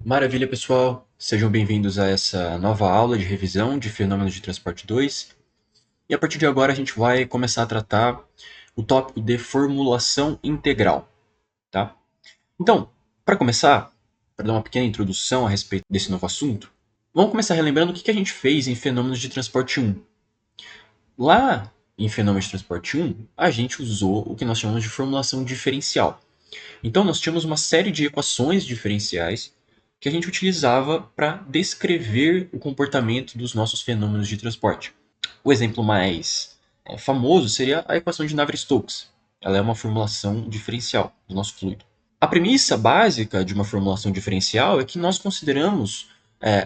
Maravilha, pessoal! Sejam bem-vindos a essa nova aula de revisão de Fenômenos de Transporte 2. E a partir de agora a gente vai começar a tratar o tópico de formulação integral, tá? Então, para começar, para dar uma pequena introdução a respeito desse novo assunto, vamos começar relembrando o que a gente fez em Fenômenos de Transporte 1. Lá em Fenômenos de Transporte 1, a gente usou o que nós chamamos de formulação diferencial. Então, nós tínhamos uma série de equações diferenciais que a gente utilizava para descrever o comportamento dos nossos fenômenos de transporte. O exemplo mais famoso seria a equação de Navier-Stokes. Ela é uma formulação diferencial do nosso fluido. A premissa básica de uma formulação diferencial é que nós consideramos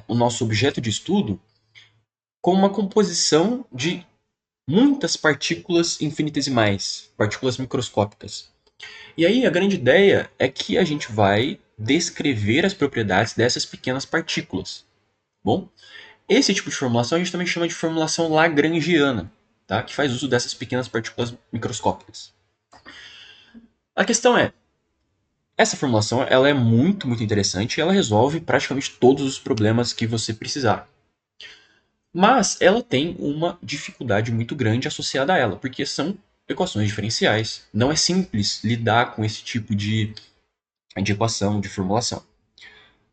o nosso objeto de estudo como uma composição de muitas partículas infinitesimais, partículas microscópicas. E aí a grande ideia é que a gente vai descrever as propriedades dessas pequenas partículas. Bom, esse tipo de formulação a gente também chama de formulação lagrangiana, tá? Que faz uso dessas pequenas partículas microscópicas. A questão é, essa formulação ela é muito interessante e ela resolve praticamente todos os problemas que você precisar. Mas ela tem uma dificuldade muito grande associada a ela, porque são equações diferenciais. Não é simples lidar com esse tipo de equação, de formulação.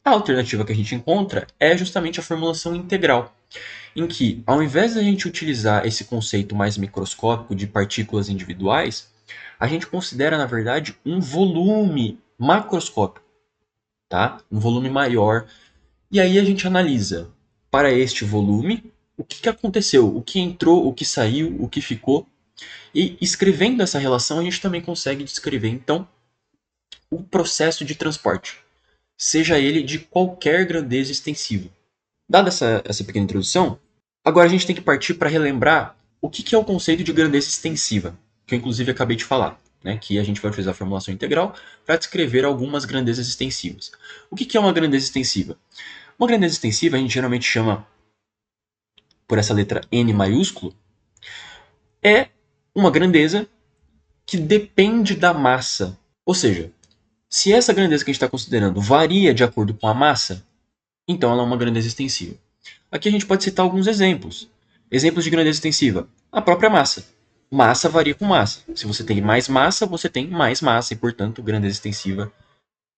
A alternativa que a gente encontra é justamente a formulação integral, em que, ao invés de a gente utilizar esse conceito mais microscópico de partículas individuais, a gente considera, na verdade, um volume macroscópico, tá? Um volume maior. E aí a gente analisa, para este volume, o que aconteceu, o que entrou, o que saiu, o que ficou. E escrevendo essa relação, a gente também consegue descrever, então, o processo de transporte, seja ele de qualquer grandeza extensiva. Dada essa pequena introdução, agora a gente tem que partir para relembrar o que é o conceito de grandeza extensiva, que eu inclusive acabei de falar, né, que a gente vai utilizar a formulação integral para descrever algumas grandezas extensivas. O que é uma grandeza extensiva? Uma grandeza extensiva a gente geralmente chama, por essa letra N maiúsculo, é uma grandeza que depende da massa. Ou seja, se essa grandeza que a gente está considerando varia de acordo com a massa, então ela é uma grandeza extensiva. Aqui a gente pode citar alguns exemplos. Exemplos de grandeza extensiva. A própria massa. Massa varia com massa. Se você tem mais massa, você tem mais massa e, portanto, grandeza extensiva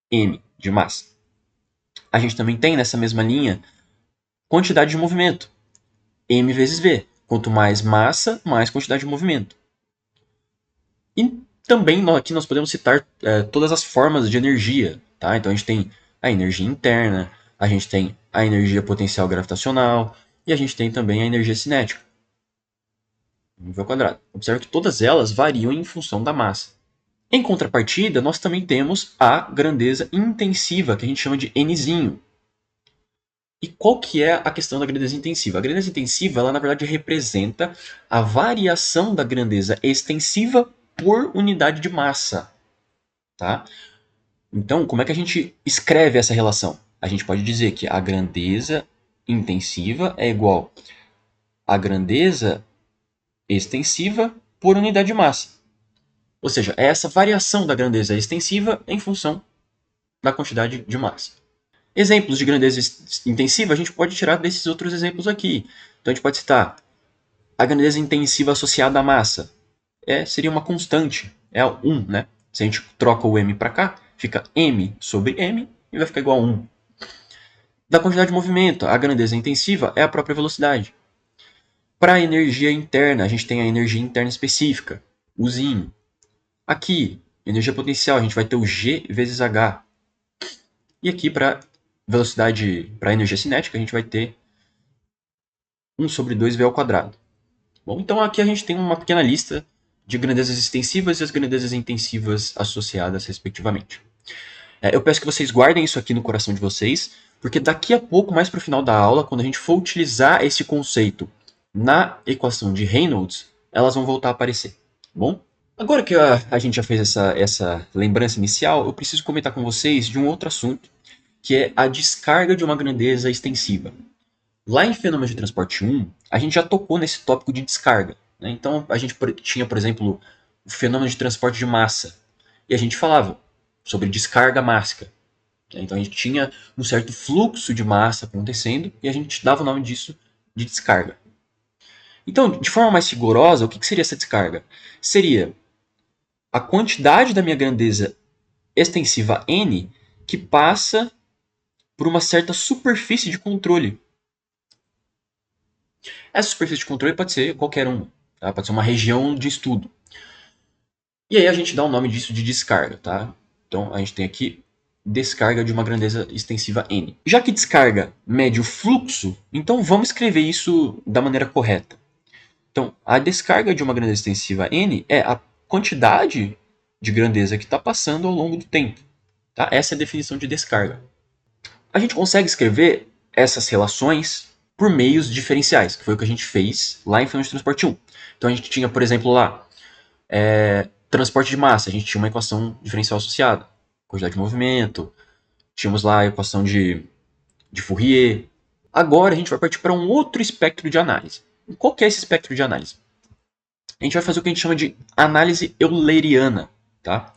m de massa. A gente também tem nessa mesma linha quantidade de movimento. M vezes v. Quanto mais massa, mais quantidade de movimento. E também aqui nós podemos citar todas as formas de energia. Tá? Então a gente tem a energia interna, a gente tem a energia potencial gravitacional e a gente tem também a energia cinética. mv ao quadrado. Observe que todas elas variam em função da massa. Em contrapartida, nós também temos a grandeza intensiva, que a gente chama de Nzinho. E qual que é a questão da grandeza intensiva? A grandeza intensiva, ela na verdade representa a variação da grandeza extensiva por unidade de massa. Tá? Então, como é que a gente escreve essa relação? A gente pode dizer que a grandeza intensiva é igual à grandeza extensiva por unidade de massa. Ou seja, é essa variação da grandeza extensiva em função da quantidade de massa. Exemplos de grandeza intensiva a gente pode tirar desses outros exemplos aqui. Então a gente pode citar a grandeza intensiva associada à massa. Seria uma constante, é 1, né? Se a gente troca o m para cá, fica m sobre m e vai ficar igual a 1. Da quantidade de movimento, a grandeza intensiva é a própria velocidade. Para a energia interna, a gente tem a energia interna específica, o zinho. Aqui, energia potencial, a gente vai ter o G vezes H. E aqui, para velocidade, para energia cinética, a gente vai ter 1 sobre 2V ao quadrado. Bom, então aqui a gente tem uma pequena lista de grandezas extensivas e as grandezas intensivas associadas, respectivamente. Eu peço que vocês guardem isso aqui no coração de vocês, porque daqui a pouco, mais para o final da aula, quando a gente for utilizar esse conceito na equação de Reynolds, elas vão voltar a aparecer. Tá bom? Agora que a gente já fez essa lembrança inicial, eu preciso comentar com vocês de um outro assunto, que é a descarga de uma grandeza extensiva. Lá em Fenômenos de Transporte 1, a gente já tocou nesse tópico de descarga. Né? Então, a gente tinha, por exemplo, o fenômeno de transporte de massa. E a gente falava sobre descarga mássica. Então a gente tinha um certo fluxo de massa acontecendo e a gente dava o nome disso de descarga. Então, de forma mais rigorosa, o que seria essa descarga? Seria a quantidade da minha grandeza extensiva n que passa por uma certa superfície de controle. Essa superfície de controle pode ser qualquer uma, tá? Pode ser uma região de estudo. E aí a gente dá o nome disso de descarga, tá? Então a gente tem aqui descarga de uma grandeza extensiva n. Já que descarga mede o fluxo, então vamos escrever isso da maneira correta. Então, a descarga de uma grandeza extensiva n é a quantidade de grandeza que está passando ao longo do tempo. Tá? Essa é a definição de descarga. A gente consegue escrever essas relações por meios diferenciais, que foi o que a gente fez lá em fenômeno de transporte 1. Então a gente tinha, por exemplo, lá, transporte de massa, a gente tinha uma equação diferencial associada, quantidade de movimento, tínhamos lá a equação de Fourier. Agora a gente vai partir para um outro espectro de análise. Qual que é esse espectro de análise? A gente vai fazer o que a gente chama de análise euleriana. Tá?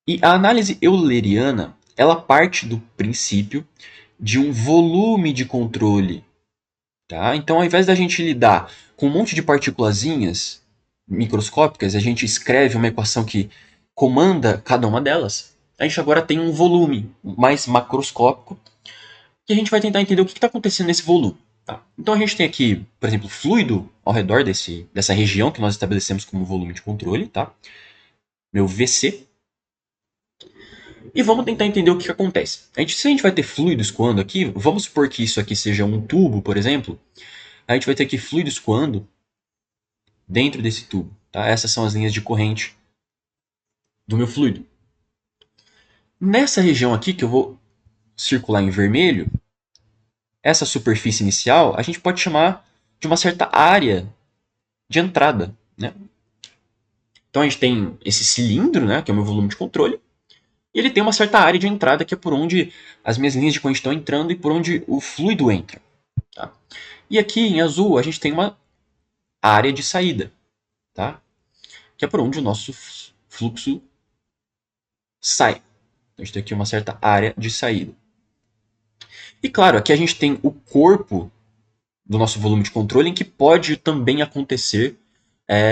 E a análise euleriana, ela parte do princípio de um volume de controle. Tá? Então, ao invés da gente lidar com um monte de partículazinhas microscópicas, a gente escreve uma equação que comanda cada uma delas, a gente agora tem um volume mais macroscópico que a gente vai tentar entender o que está acontecendo nesse volume. Tá? Então a gente tem aqui, por exemplo, fluido ao redor dessa região que nós estabelecemos como volume de controle, tá? Meu VC. E vamos tentar entender o que acontece. Se a gente vai ter fluido escoando aqui, vamos supor que isso aqui seja um tubo, por exemplo, a gente vai ter aqui fluido escoando dentro desse tubo. Tá? Essas são as linhas de corrente do meu fluido. Nessa região aqui, que eu vou circular em vermelho, essa superfície inicial a gente pode chamar de uma certa área de entrada. Né? Então a gente tem esse cilindro, né, que é o meu volume de controle, e ele tem uma certa área de entrada que é por onde as minhas linhas de corrente estão entrando e por onde o fluido entra. Tá? E aqui em azul a gente tem uma área de saída, tá? Que é por onde o nosso fluxo sai. Então a gente tem aqui uma certa área de saída. E claro, aqui a gente tem o corpo do nosso volume de controle em que pode também acontecer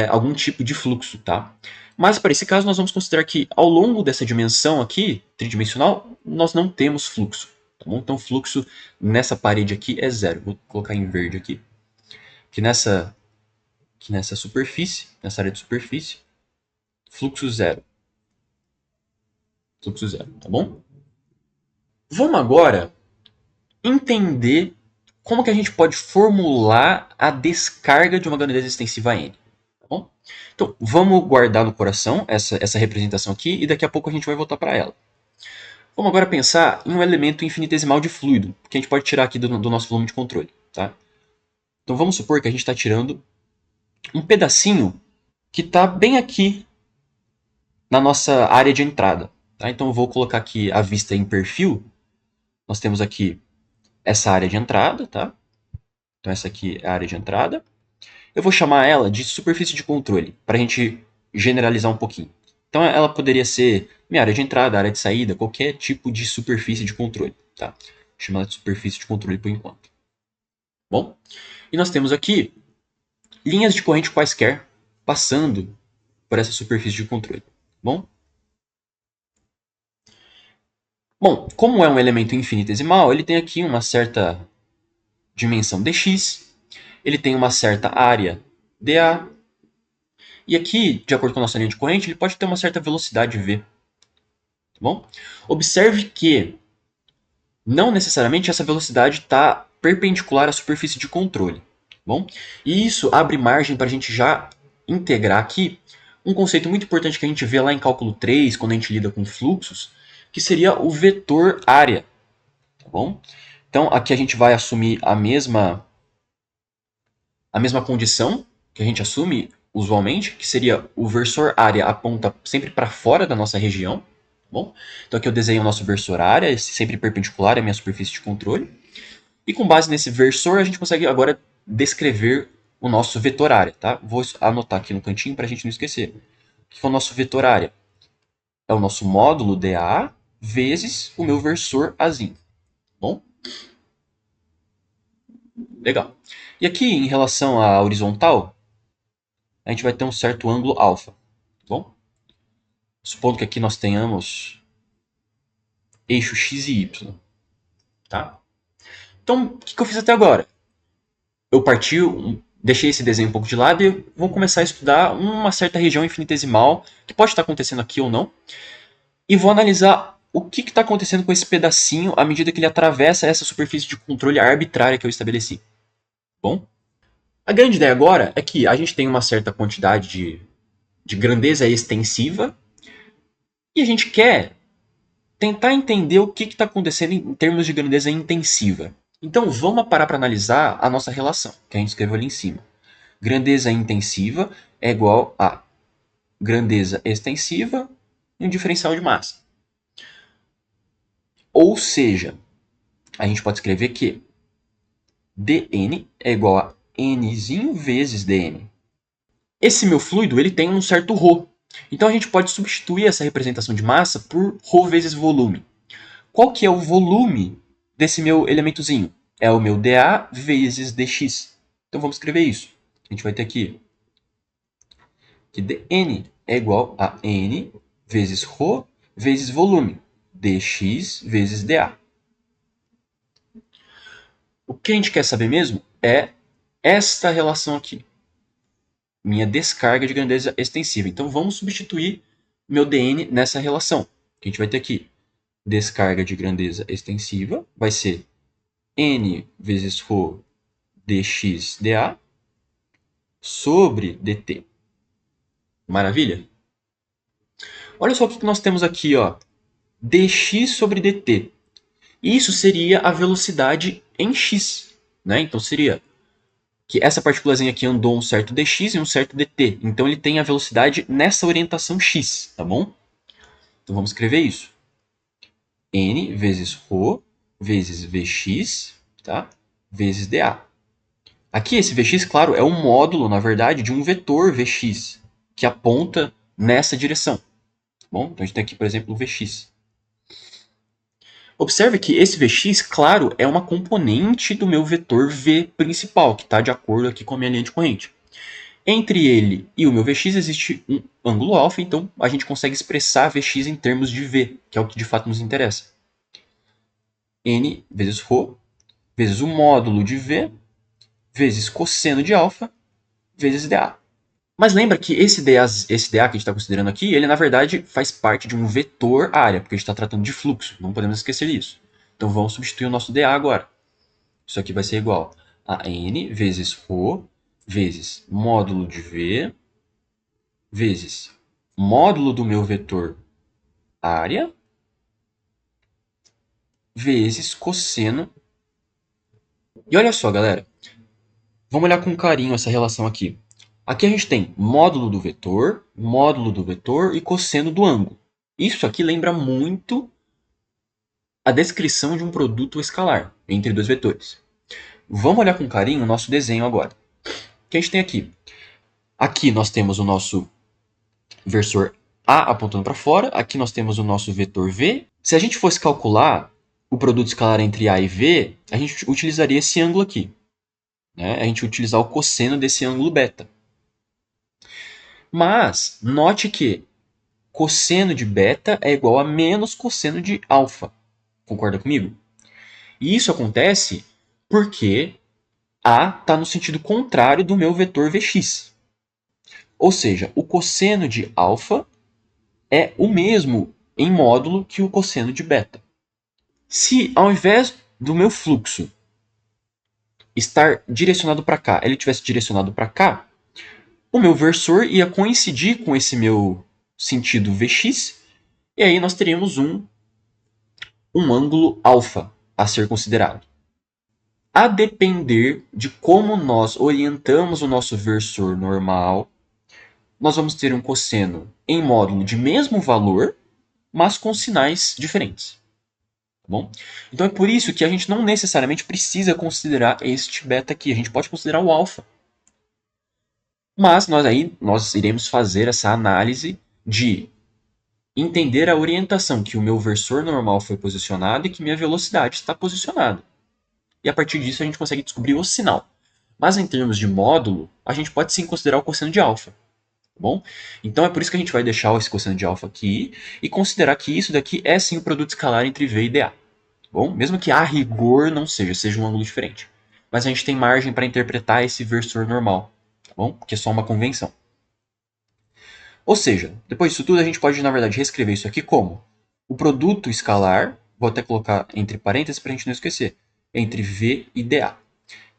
algum tipo de fluxo, tá? Mas para esse caso nós vamos considerar que ao longo dessa dimensão aqui, tridimensional, nós não temos fluxo. Tá bom? Então o fluxo nessa parede aqui é zero. Vou colocar em verde aqui. Que nessa superfície, nessa área de superfície, fluxo zero. Fluxo zero, tá bom? Vamos agora entender como que a gente pode formular a descarga de uma grandeza extensiva n. Tá bom? Então, vamos guardar no coração essa representação aqui e daqui a pouco a gente vai voltar para ela. Vamos agora pensar em um elemento infinitesimal de fluido, que a gente pode tirar aqui do nosso volume de controle. Tá? Então vamos supor que a gente está tirando um pedacinho que está bem aqui na nossa área de entrada. Tá? Então eu vou colocar aqui a vista em perfil. Nós temos aqui essa área de entrada. Tá? Então essa aqui é a área de entrada. Eu vou chamar ela de superfície de controle, para a gente generalizar um pouquinho. Então ela poderia ser minha área de entrada, área de saída, qualquer tipo de superfície de controle. Tá? Chama ela de superfície de controle por enquanto. Bom, e nós temos aqui linhas de corrente quaisquer passando por essa superfície de controle. Bom, como é um elemento infinitesimal, ele tem aqui uma certa dimensão dx, ele tem uma certa área dA, e aqui, de acordo com a nossa linha de corrente, ele pode ter uma certa velocidade v. Tá bom? Observe que não necessariamente essa velocidade está perpendicular à superfície de controle. Tá bom? E isso abre margem para a gente já integrar aqui um conceito muito importante que a gente vê lá em cálculo 3, quando a gente lida com fluxos, que seria o vetor área. Tá bom? Então aqui a gente vai assumir a mesma condição que a gente assume usualmente, que seria o versor área aponta sempre para fora da nossa região. Bom? Então aqui eu desenho o nosso versor área, sempre perpendicular à minha superfície de controle. E com base nesse versor, a gente consegue agora descrever o nosso vetor área. Tá? Vou anotar aqui no cantinho para a gente não esquecer. O que é o nosso vetor área? É o nosso módulo dA vezes o meu versor Azinho. Bom? Legal. E aqui, em relação à horizontal, a gente vai ter um certo ângulo alfa. Bom? Supondo que aqui nós tenhamos eixo x e y. Tá? Então, o que eu fiz até agora? Eu deixei esse desenho um pouco de lado e vou começar a estudar uma certa região infinitesimal, que pode estar acontecendo aqui ou não, e vou analisar o que está acontecendo com esse pedacinho à medida que ele atravessa essa superfície de controle arbitrária que eu estabeleci. Bom? A grande ideia agora é que a gente tem uma certa quantidade de grandeza extensiva e a gente quer tentar entender o que está acontecendo em termos de grandeza intensiva. Então vamos parar para analisar a nossa relação, que a gente escreveu ali em cima. Grandeza intensiva é igual a grandeza extensiva e um diferencial de massa. Ou seja, a gente pode escrever que dN é igual a nzinho vezes dN. Esse meu fluido ele tem um certo ρ. Então a gente pode substituir essa representação de massa por ρ vezes volume. Qual que é o volume desse meu elementozinho? É o meu dA vezes dx. Então vamos escrever isso. A gente vai ter aqui que dN é igual a n vezes ρ vezes volume, dx vezes dA. O que a gente quer saber mesmo é esta relação aqui, minha descarga de grandeza extensiva. Então vamos substituir meu dN nessa relação. Que a gente vai ter aqui descarga de grandeza extensiva vai ser n vezes ρ dx dA sobre dt. Maravilha? Olha só o que nós temos aqui, ó. dx sobre dt. Isso seria a velocidade em x. Né? Então seria que essa partículazinha aqui andou um certo dx e um certo dt. Então ele tem a velocidade nessa orientação x, tá bom? Então vamos escrever isso. N vezes ρ vezes Vx, tá? Vezes dA. Aqui esse Vx, claro, é um módulo, na verdade, de um vetor Vx, que aponta nessa direção. Bom, então a gente tem aqui, por exemplo, o Vx. Observe que esse Vx, claro, é uma componente do meu vetor V principal, que está de acordo aqui com a minha linha de corrente. Entre ele e o meu Vx existe um ângulo alfa, então a gente consegue expressar Vx em termos de V, que é o que de fato nos interessa. N vezes ρ vezes o módulo de V vezes cosseno de alfa vezes dA. Mas lembra que esse dA que a gente está considerando aqui, ele na verdade faz parte de um vetor área, porque a gente está tratando de fluxo, não podemos esquecer isso. Então vamos substituir o nosso dA agora. Isso aqui vai ser igual a N vezes ρ vezes módulo de V vezes módulo do meu vetor área vezes cosseno. E olha só, galera. Vamos olhar com carinho essa relação aqui. Aqui a gente tem módulo do vetor e cosseno do ângulo. Isso aqui lembra muito a descrição de um produto escalar entre dois vetores. Vamos olhar com carinho o nosso desenho agora. O que a gente tem aqui? Aqui nós temos o nosso versor A apontando para fora. Aqui nós temos o nosso vetor V. Se a gente fosse calcular o produto escalar entre A e V, a gente utilizaria esse ângulo aqui. Né? A gente utilizar o cosseno desse ângulo beta. Mas, note que cosseno de beta é igual a menos cosseno de alfa. Concorda comigo? E isso acontece porque A está no sentido contrário do meu vetor Vx. Ou seja, o cosseno de alfa é o mesmo em módulo que o cosseno de beta. Se ao invés do meu fluxo estar direcionado para cá, ele tivesse direcionado para cá, o meu versor ia coincidir com esse meu sentido Vx, e aí nós teríamos um ângulo alfa a ser considerado. A depender de como nós orientamos o nosso versor normal, nós vamos ter um cosseno em módulo de mesmo valor, mas com sinais diferentes. Tá bom? Então é por isso que a gente não necessariamente precisa considerar este beta aqui, a gente pode considerar o alfa. Mas nós iremos fazer essa análise de entender a orientação que o meu versor normal foi posicionado e que minha velocidade está posicionada. E a partir disso a gente consegue descobrir o sinal. Mas em termos de módulo, a gente pode sim considerar o cosseno de alfa. Tá bom? Então é por isso que a gente vai deixar esse cosseno de alfa aqui e considerar que isso daqui é sim o produto escalar entre V e dA. Tá bom? Mesmo que a rigor não seja um ângulo diferente. Mas a gente tem margem para interpretar esse versor normal, tá bom? Porque é só uma convenção. Ou seja, depois disso tudo a gente pode na verdade reescrever isso aqui como o produto escalar, vou até colocar entre parênteses para a gente não esquecer, entre V e dA.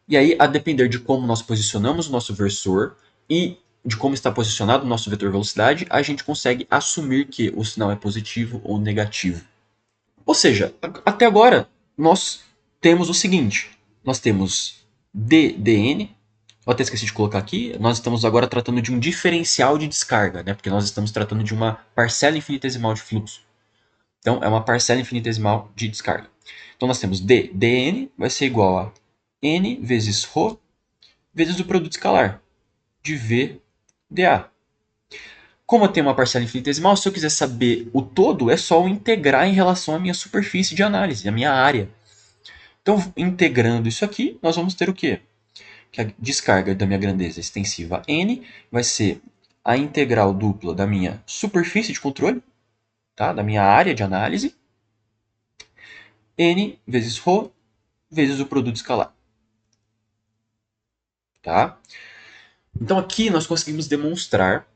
E aí, a depender de como nós posicionamos o nosso versor e de como está posicionado o nosso vetor velocidade, a gente consegue assumir que o sinal é positivo ou negativo. Ou seja, até agora, nós temos o seguinte: nós temos dN, eu até esqueci de colocar aqui, nós estamos agora tratando de um diferencial de descarga, né? Porque nós estamos tratando de uma parcela infinitesimal de fluxo. Então, é uma parcela infinitesimal de descarga. Então, nós temos dN vai ser igual a N vezes ρ vezes o produto escalar de V dA. Como eu tenho uma parcela infinitesimal, se eu quiser saber o todo, é só eu integrar em relação à minha superfície de análise, à minha área. Então, integrando isso aqui, nós vamos ter o quê? Que a descarga da minha grandeza extensiva N vai ser a integral dupla da minha superfície de controle, tá? Da minha área de análise, N vezes ρ vezes o produto escalar. Tá? Então aqui nós conseguimos demonstrar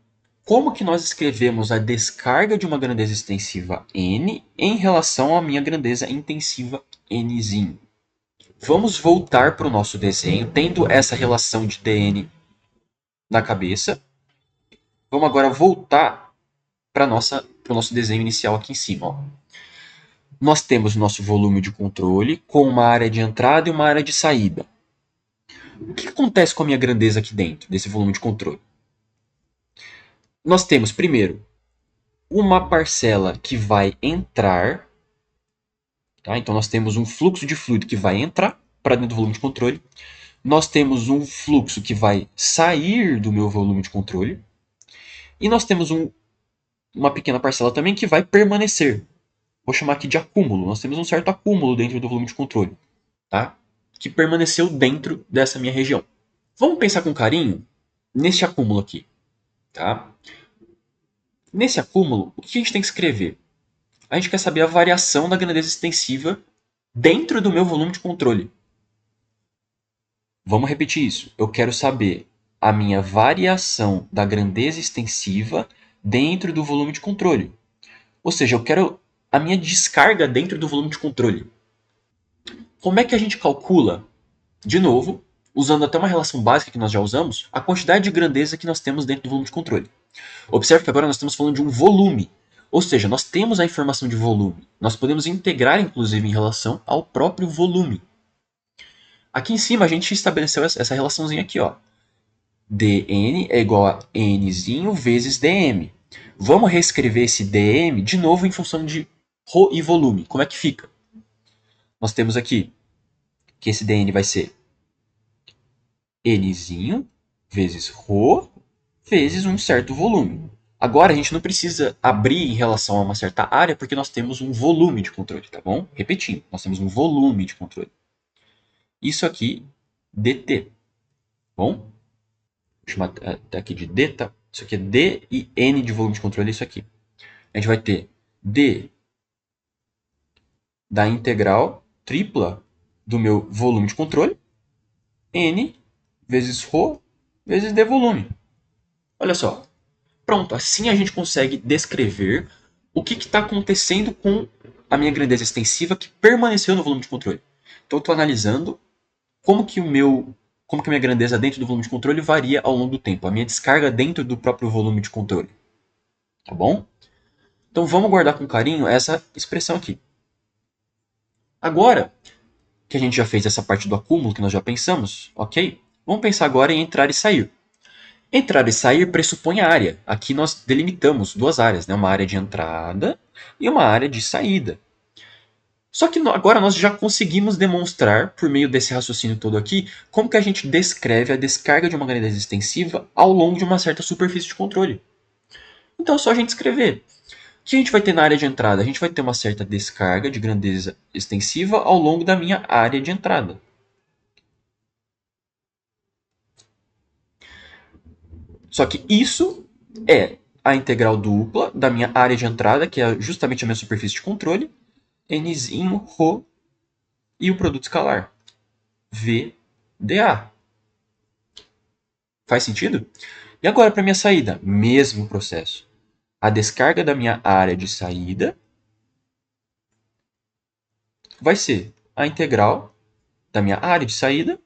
como que nós escrevemos a descarga de uma grandeza extensiva n em relação à minha grandeza intensiva nzinho. Vamos voltar para o nosso desenho, tendo essa relação de dn na cabeça. Vamos agora voltar para o nosso desenho inicial aqui em cima. Ó. Nós temos o nosso volume de controle com uma área de entrada e uma área de saída. O que acontece com a minha grandeza aqui dentro desse volume de controle? Nós temos, primeiro, uma parcela que vai entrar. Tá? Então, nós temos um fluxo de fluido que vai entrar para dentro do volume de controle. Nós temos um fluxo que vai sair do meu volume de controle. E nós temos uma pequena parcela também que vai permanecer. Vou chamar aqui de acúmulo. Nós temos um certo acúmulo dentro do volume de controle. Tá? Que permaneceu dentro dessa minha região. Vamos pensar com carinho neste acúmulo aqui. Tá? Nesse acúmulo, o que a gente tem que escrever? A gente quer saber a variação da grandeza extensiva dentro do meu volume de controle. Vamos repetir isso. Eu quero saber a minha variação da grandeza extensiva dentro do volume de controle. Ou seja, eu quero a minha descarga dentro do volume de controle. Como é que a gente calcula? De novo, usando até uma relação básica que nós já usamos, a quantidade de grandeza que nós temos dentro do volume de controle. Observe que agora nós estamos falando de um volume. Ou seja, nós temos a informação de volume. Nós podemos integrar, inclusive, em relação ao próprio volume. Aqui em cima a gente estabeleceu essa relaçãozinha aqui, ó. dN é igual a nzinho vezes dm. Vamos reescrever esse dm de novo em função de ρ e volume. Como é que fica? Nós temos aqui que esse dn vai ser nzinho vezes ρ vezes um certo volume. Agora a gente não precisa abrir em relação a uma certa área porque nós temos um volume de controle, tá bom? Repetindo, nós temos um volume de controle. Isso aqui, dt. Bom? Vou chamar aqui de d, tá? Isso aqui é d e n de volume de controle, é isso aqui. A gente vai ter d da integral tripla do meu volume de controle, n vezes ρ vezes d volume. Olha só. Pronto, assim a gente consegue descrever o que está acontecendo com a minha grandeza extensiva que permaneceu no volume de controle. Então, eu estou analisando como que a minha grandeza dentro do volume de controle varia ao longo do tempo, a minha descarga dentro do próprio volume de controle. Tá bom? Então vamos guardar com carinho essa expressão aqui. Agora que a gente já fez essa parte do acúmulo que nós já pensamos, ok? Vamos pensar agora em entrar e sair. Entrar e sair pressupõe área. Aqui nós delimitamos duas áreas, né? Uma área de entrada e uma área de saída. Só que agora nós já conseguimos demonstrar, por meio desse raciocínio todo aqui, como que a gente descreve a descarga de uma grandeza extensiva ao longo de uma certa superfície de controle. Então é só a gente escrever. O que a gente vai ter na área de entrada? A gente vai ter uma certa descarga de grandeza extensiva ao longo da minha área de entrada. Só que isso é a integral dupla da minha área de entrada, que é justamente a minha superfície de controle, nzinho ρ e o produto escalar, VdA. Faz sentido? E agora para minha saída? Mesmo processo. A descarga da minha área de saída vai ser a integral da minha área de saída,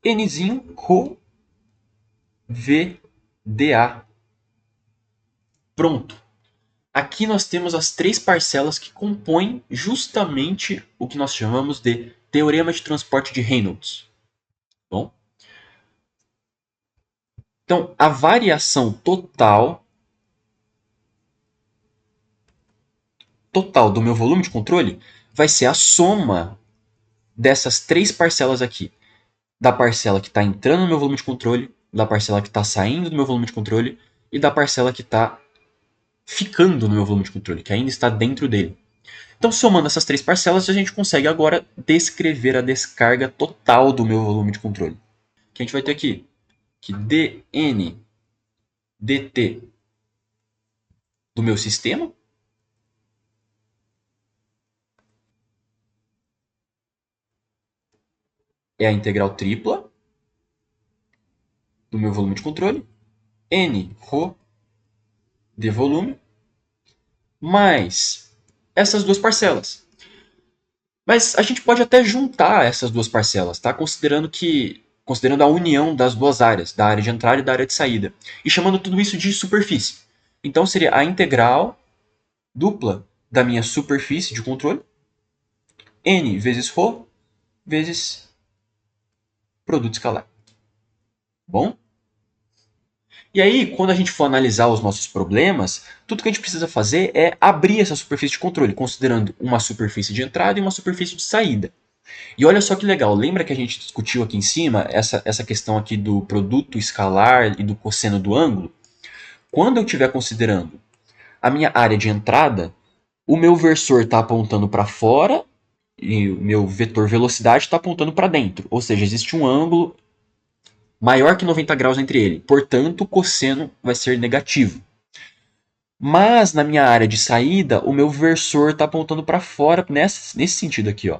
nzinho ρ VdA. Pronto. Aqui nós temos as três parcelas que compõem justamente o que nós chamamos de teorema de transporte de Reynolds. Bom? Então, a variação total do meu volume de controle vai ser a soma dessas três parcelas aqui. Da parcela que está entrando no meu volume de controle, da parcela que está saindo do meu volume de controle e da parcela que está ficando no meu volume de controle, que ainda está dentro dele. Então, somando essas três parcelas, a gente consegue agora descrever a descarga total do meu volume de controle. Que a gente vai ter aqui que dn dt do meu sistema é a integral tripla do meu volume de controle, n ρ de volume, mais essas duas parcelas. Mas a gente pode até juntar essas duas parcelas, tá? Considerando a união das duas áreas, da área de entrada e da área de saída, e chamando tudo isso de superfície. Então seria a integral dupla da minha superfície de controle, n vezes ρ vezes produto escalar. Bom? E aí, quando a gente for analisar os nossos problemas, tudo que a gente precisa fazer é abrir essa superfície de controle, considerando uma superfície de entrada e uma superfície de saída. E olha só que legal, lembra que a gente discutiu aqui em cima essa questão aqui do produto escalar e do cosseno do ângulo? Quando eu estiver considerando a minha área de entrada, o meu versor está apontando para fora e o meu vetor velocidade está apontando para dentro. Ou seja, existe um ângulo maior que 90 graus entre ele. Portanto, o cosseno vai ser negativo. Mas na minha área de saída, o meu versor está apontando para fora nesse sentido aqui, ó.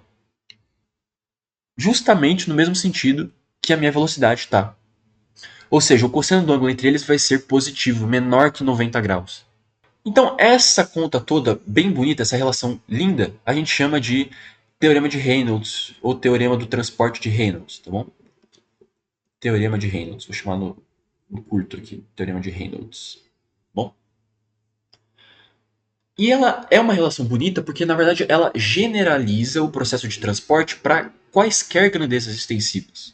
Justamente no mesmo sentido que a minha velocidade está. Ou seja, o cosseno do ângulo entre eles vai ser positivo, menor que 90 graus. Então, essa conta toda, bem bonita, essa relação linda, a gente chama de teorema de Reynolds, ou teorema do transporte de Reynolds, tá bom? Teorema de Reynolds, vou chamar no curto aqui, teorema de Reynolds. Bom? E ela é uma relação bonita porque, na verdade, ela generaliza o processo de transporte para quaisquer grandezas extensivas.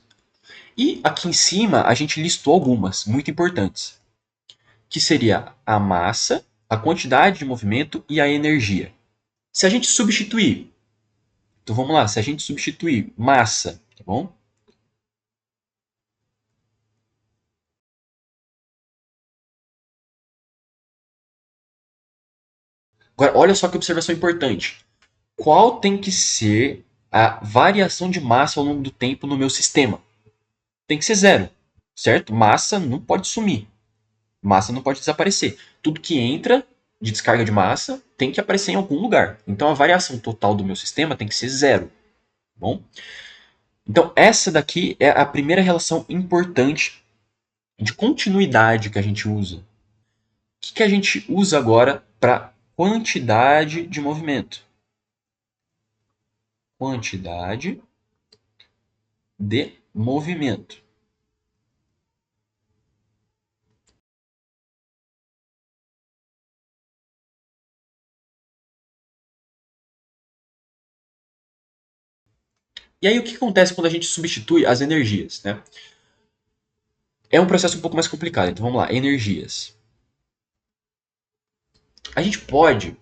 E aqui em cima a gente listou algumas muito importantes, que seria a massa, a quantidade de movimento e a energia. Se a gente substituir, então vamos lá, se a gente substituir massa, tá bom? Agora, olha só que observação importante. Qual tem que ser a variação de massa ao longo do tempo no meu sistema? Tem que ser zero, certo? Massa não pode sumir. Massa não pode desaparecer. Tudo que entra de descarga de massa tem que aparecer em algum lugar. Então a variação total do meu sistema tem que ser zero. Bom? Então essa daqui é a primeira relação importante de continuidade que a gente usa. O que a gente usa agora para quantidade de movimento? Quantidade de movimento. E aí o que acontece quando a gente substitui as energias? Né? É um processo um pouco mais complicado. Então vamos lá, energias. A gente pode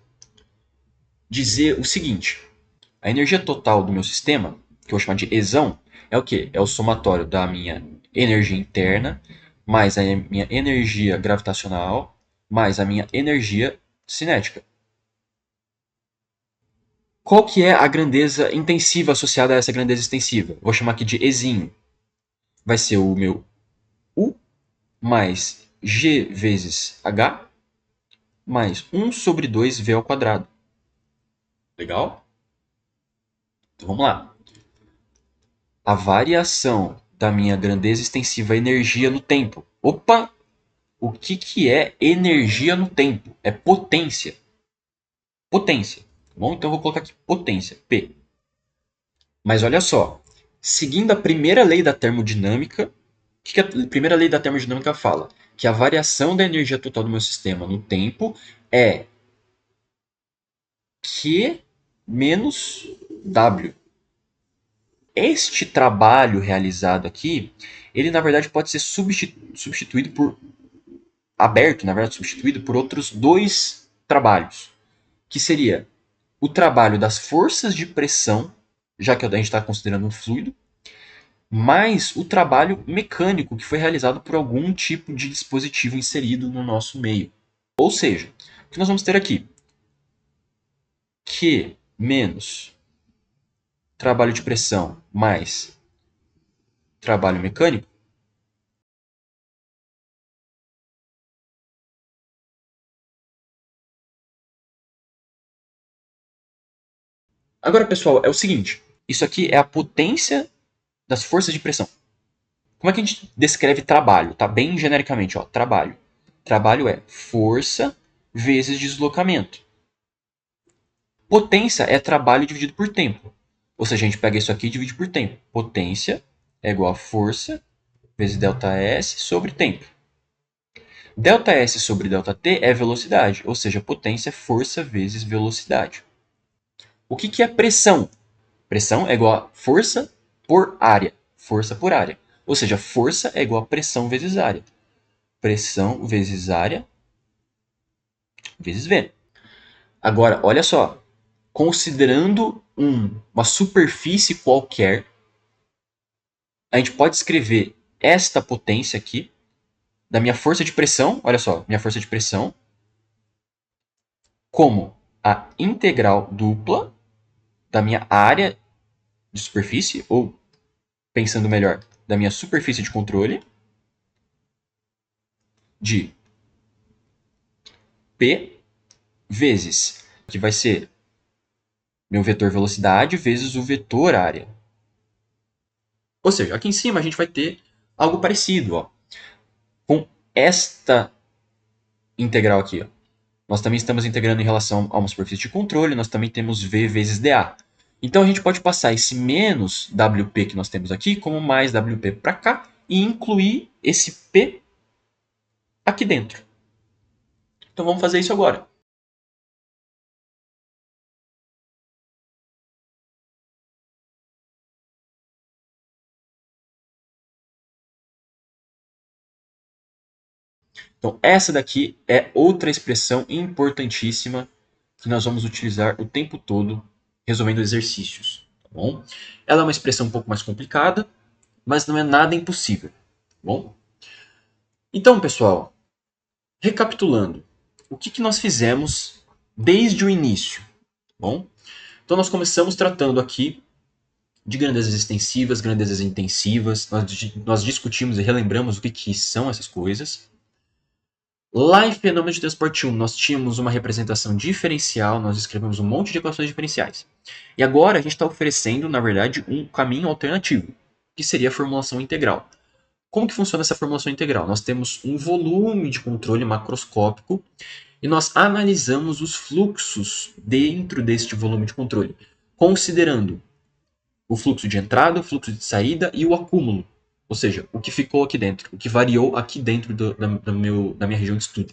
dizer o seguinte: a energia total do meu sistema, que eu vou chamar de Ezão, é o quê? É o somatório da minha energia interna mais a minha energia gravitacional mais a minha energia cinética. Qual que é a grandeza intensiva associada a essa grandeza extensiva? Vou chamar aqui de Ezinho. Vai ser o meu U mais G vezes H mais 1 sobre 2V ao quadrado. Legal? Então vamos lá. A variação da minha grandeza extensiva é energia no tempo. Opa! O que é energia no tempo? É potência. Potência. Bom, então eu vou colocar aqui potência, P. Mas olha só, seguindo a primeira lei da termodinâmica, o que a primeira lei da termodinâmica fala? Que a variação da energia total do meu sistema no tempo é Q menos W. Este trabalho realizado aqui, ele na verdade pode ser substituído por aberto, na verdade substituído por outros dois trabalhos, que seria o trabalho das forças de pressão, já que a gente está considerando um fluido, mais o trabalho mecânico que foi realizado por algum tipo de dispositivo inserido no nosso meio. Ou seja, o que nós vamos ter aqui? Q menos trabalho de pressão mais trabalho mecânico. Agora, pessoal, é o seguinte: isso aqui é a potência das forças de pressão. Como é que a gente descreve trabalho? Tá bem genericamente, ó, trabalho. Trabalho é força vezes deslocamento. Potência é trabalho dividido por tempo. Ou seja, a gente pega isso aqui e divide por tempo. Potência é igual a força vezes ΔS sobre tempo. ΔS sobre ΔT é velocidade, ou seja, potência é força vezes velocidade. O que é pressão? Pressão é igual a força por área. Força por área. Ou seja, força é igual a pressão vezes área. Pressão vezes área vezes V. Agora, olha só. Considerando uma superfície qualquer, a gente pode escrever esta potência aqui da minha força de pressão, olha só, minha força de pressão, como a integral dupla da minha área de superfície, ou, pensando melhor, da minha superfície de controle, de P vezes, que vai ser meu vetor velocidade vezes o vetor área. Ou seja, aqui em cima a gente vai ter algo parecido, ó, com esta integral aqui. Ó. Nós também estamos integrando em relação a uma superfície de controle, nós também temos V vezes dA. Então a gente pode passar esse menos WP que nós temos aqui como mais WP para cá e incluir esse P aqui dentro. Então vamos fazer isso agora. Então essa daqui é outra expressão importantíssima que nós vamos utilizar o tempo todo resolvendo exercícios. Tá bom? Ela é uma expressão um pouco mais complicada, mas não é nada impossível. Tá bom? Então, pessoal, recapitulando, o que nós fizemos desde o início? Tá bom? Então, nós começamos tratando aqui de grandezas extensivas, grandezas intensivas, nós discutimos e relembramos o que são essas coisas. Lá em Fenômeno de Transporte 1, nós tínhamos uma representação diferencial, nós escrevemos um monte de equações diferenciais. E agora a gente está oferecendo, na verdade, um caminho alternativo, que seria a formulação integral. Como que funciona essa formulação integral? Nós temos um volume de controle macroscópico e nós analisamos os fluxos dentro deste volume de controle, considerando o fluxo de entrada, o fluxo de saída e o acúmulo. Ou seja, o que ficou aqui dentro, o que variou aqui dentro da minha região de estudo.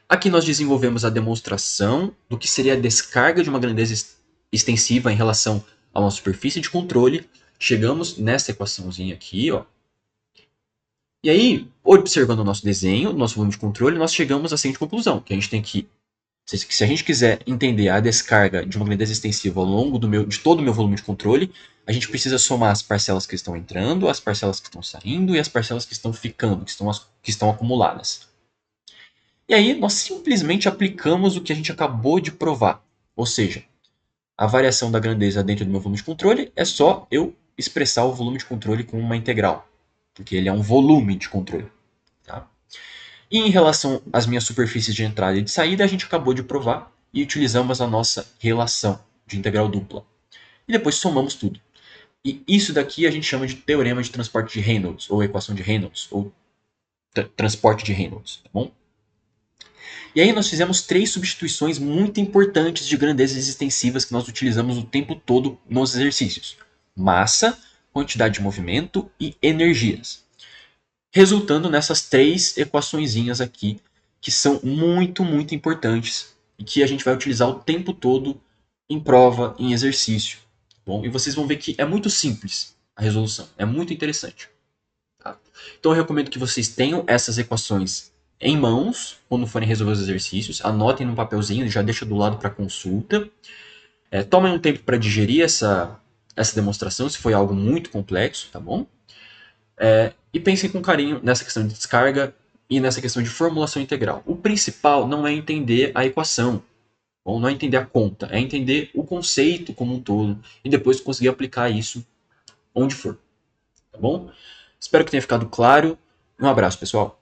Aqui nós desenvolvemos a demonstração do que seria a descarga de uma grandeza extensiva em relação a uma superfície de controle. Chegamos nessa equaçãozinha aqui, ó. E aí, observando o nosso desenho, nosso volume de controle, nós chegamos à seguinte conclusão, que a gente tem que, se a gente quiser entender a descarga de uma grandeza extensiva ao longo de todo o meu volume de controle, a gente precisa somar as parcelas que estão entrando, as parcelas que estão saindo e as parcelas que estão ficando, que estão acumuladas. E aí nós simplesmente aplicamos o que a gente acabou de provar. Ou seja, a variação da grandeza dentro do meu volume de controle é só eu expressar o volume de controle com uma integral, porque ele é um volume de controle. Tá? E em relação às minhas superfícies de entrada e de saída, a gente acabou de provar e utilizamos a nossa relação de integral dupla. E depois somamos tudo. E isso daqui a gente chama de teorema de transporte de Reynolds, ou equação de Reynolds, ou transporte de Reynolds, tá bom? E aí nós fizemos 3 substituições muito importantes de grandezas extensivas que nós utilizamos o tempo todo nos exercícios. Massa, quantidade de movimento e energias. Resultando nessas 3 equaçõezinhas aqui, que são muito, muito importantes e que a gente vai utilizar o tempo todo em prova, em exercício. Bom, e vocês vão ver que é muito simples a resolução, é muito interessante. Tá? Então eu recomendo que vocês tenham essas equações em mãos quando forem resolver os exercícios, anotem num papelzinho, já deixa do lado para consulta. Tomem um tempo para digerir essa demonstração, se foi algo muito complexo, tá bom? E pensem com carinho nessa questão de descarga e nessa questão de formulação integral. O principal não é entender a equação, ou não é entender a conta, é entender o conceito como um todo e depois conseguir aplicar isso onde for, tá bom? Espero que tenha ficado claro. Um abraço, pessoal.